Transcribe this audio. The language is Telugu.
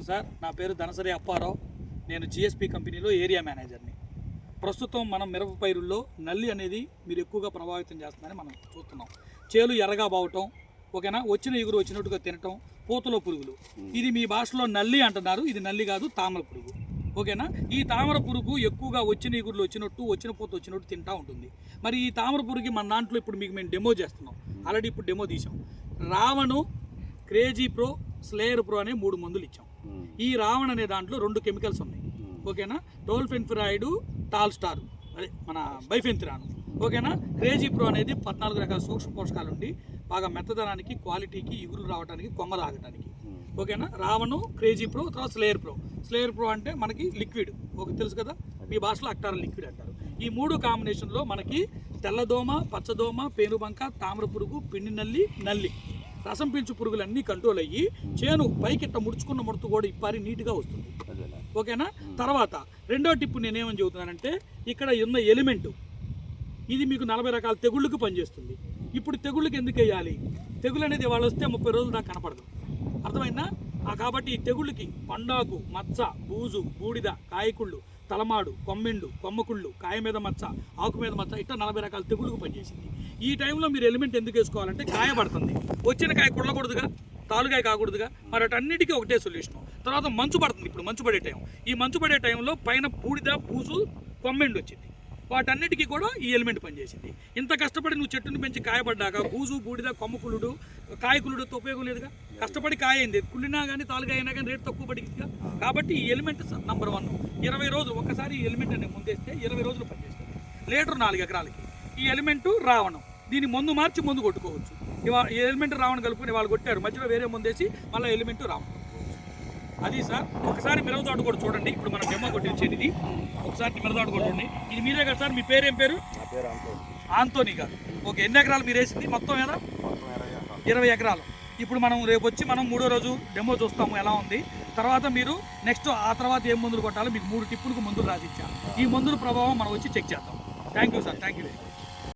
సార్, నా పేరు ధనసరి అప్పారావు. నేను జిఎస్పి కంపెనీలో ఏరియా మేనేజర్ని. ప్రస్తుతం మనం మిరప పైరుల్లో నల్లి అనేది మీరు ఎక్కువగా ప్రభావితం చేస్తుందని మనం చూస్తున్నాం. చేలు ఎర్రగా బావటం, ఓకేనా, వచ్చిన ఎగురు వచ్చినట్టుగా తినటం, పూతలో పురుగులు. ఇది మీ భాషలో నల్లి అంటున్నారు, ఇది నల్లి కాదు, తామర పురుగు. ఓకేనా. ఈ తామర పురుగు ఎక్కువగా వచ్చిన ఎగురులు వచ్చినట్టు, వచ్చిన పూత వచ్చినట్టు తింటూ ఉంటుంది. మరి ఈ తామర పురుగుకి మన దాంట్లో ఇప్పుడు మీకు మేము డెమో చేస్తున్నాం. ఆల్రెడీ ఇప్పుడు డెమో తీసాం. రావణు, క్రేజీ ప్రో, స్లేయర్ ప్రో అనే 3 మందులు ఇచ్చాం. ఈ రావణ్ అనే దాంట్లో 2 కెమికల్స్ ఉన్నాయి. ఓకేనా. టోల్ఫెన్ఫిరాయిడ్, టాల్ స్టార్, అదే మన బైఫెన్థిరాన్. ఓకేనా. క్రేజీ ప్రో అనేది 14 రకాల సూక్ష్మ పోషకాలు ఉండి బాగా మెత్తదనానికి, క్వాలిటీకి, ఇగురు రావడానికి, కొమ్మ రాగడానికి. ఓకేనా. రావణు, క్రేజీ ప్రో, తర్వాత స్లేయర్ ప్రో. స్లేయర్ ప్రో అంటే మనకి లిక్విడ్, ఒక తెలుసు కదా, మీ భాషలో అక్టార లిక్విడ్ అంటారు. ఈ 3 కాంబినేషన్లో మనకి తెల్లదోమ, పచ్చదోమ, పేనుబంక, తామర పురుగు, పిండి నల్లి, నల్లి, రసం పీల్చు పురుగులన్నీ కంట్రోల్ అయ్యి చేను పైకిట్ట ముడుచుకున్న ముడత కూడా ఇప్పారి నీట్గా వస్తుంది. ఓకేనా. తర్వాత రెండో టిప్పు నేనేమని చెబుతున్నానంటే, ఇక్కడ ఉన్న ఎలిమెంటు ఇది మీకు 40 రకాల తెగుళ్ళకి పనిచేస్తుంది. ఇప్పుడు తెగుళ్ళకి ఎందుకు వేయాలి? తెగులు అనేది వాళ్ళు వస్తే 30 రోజులు దాకా కనపడదు, అర్థమైందా? కాబట్టి ఈ తెగుళ్ళకి పండాకు, మచ్చ, బూజు, బూడిద, కాయకుళ్ళు, తలమాడు, కొమ్మెండు, కొమ్మకుళ్ళు, కాయ మీద మచ్చ, ఆకు మీద మచ్చ, ఇట్లా 40 రకాల తెగుళ్ళకు పనిచేసింది. ఈ టైంలో మీరు ఎలిమెంట్ ఎందుకు వేసుకోవాలంటే, కాయ పడుతుంది, వచ్చిన కాయ కుళ్ళకూడదుగా, తాలుగాయ కాకూడదుగా, మరి అటన్నిటికీ ఒకటే సొల్యూషన్. తర్వాత మంచు పడుతుంది, ఇప్పుడు మంచు పడే టైం. ఈ మంచు పడే టైంలో పైన బూడిద, బూజు, కొమ్మెండు వచ్చింది, వాటన్నిటికీ కూడా ఈ ఎలిమెంట్ పనిచేసింది. ఇంత కష్టపడి నువ్వు చెట్టుని పెంచి కాయపడ్డాక బూజు, బూడిద, కొమ్మకుళ్ళుడు, కాయకుళ్ళుడితో ఉపయోగం లేదుగా. కష్టపడి కాయ అయింది, కుళ్ళినా కానీ తాలుగాయ అయినా కానీ రేటు తక్కువ పడికిగా. కాబట్టి ఈ ఎలిమెంట్ నంబర్ 1. 20 రోజులు ఒక్కసారి ఈ ఎలిమెంట్ అనేది ముందేస్తే 20 రోజులు పనిచేస్తుంది. లీటర్ 4 ఎకరాలకి. ఈ ఎలిమెంటు రావణం, దీన్ని మందు మార్చి మందు కొట్టుకోవచ్చు. ఈ ఎలిమెంట్ రావణం కలుపుకొని వాళ్ళు కొట్టారు, మధ్యలో వేరే ముందేసి మళ్ళీ ఎలిమెంటు రావణం. అది సార్. ఒకసారి మిరప తోట కూడా చూడండి, ఇప్పుడు మనం డెమో కొట్టించేది ఇది. ఒకసారి మిరప తోట కూడా చూడండి. ఇది మీరే కదా సార్? మీ పేరు ఏం పేరు? ఆంతోనీ గారు. ఓకే. ఎన్ని ఎకరాలు మీరు వేసింది మొత్తం? 20 ఎకరాలు. ఇప్పుడు మనం రేపు వచ్చి మనం 3వ రోజు డెమో చూస్తాము ఎలా ఉంది. తర్వాత మీరు నెక్స్ట్ ఆ తర్వాత ఏం మందులు కొట్టాలో మీకు 3 టిప్పులకు మందులు రాసిచ్చాం. ఈ మందుల ప్రభావం మనం వచ్చి చెక్ చేద్దాం. Thank you sir, thank you very much.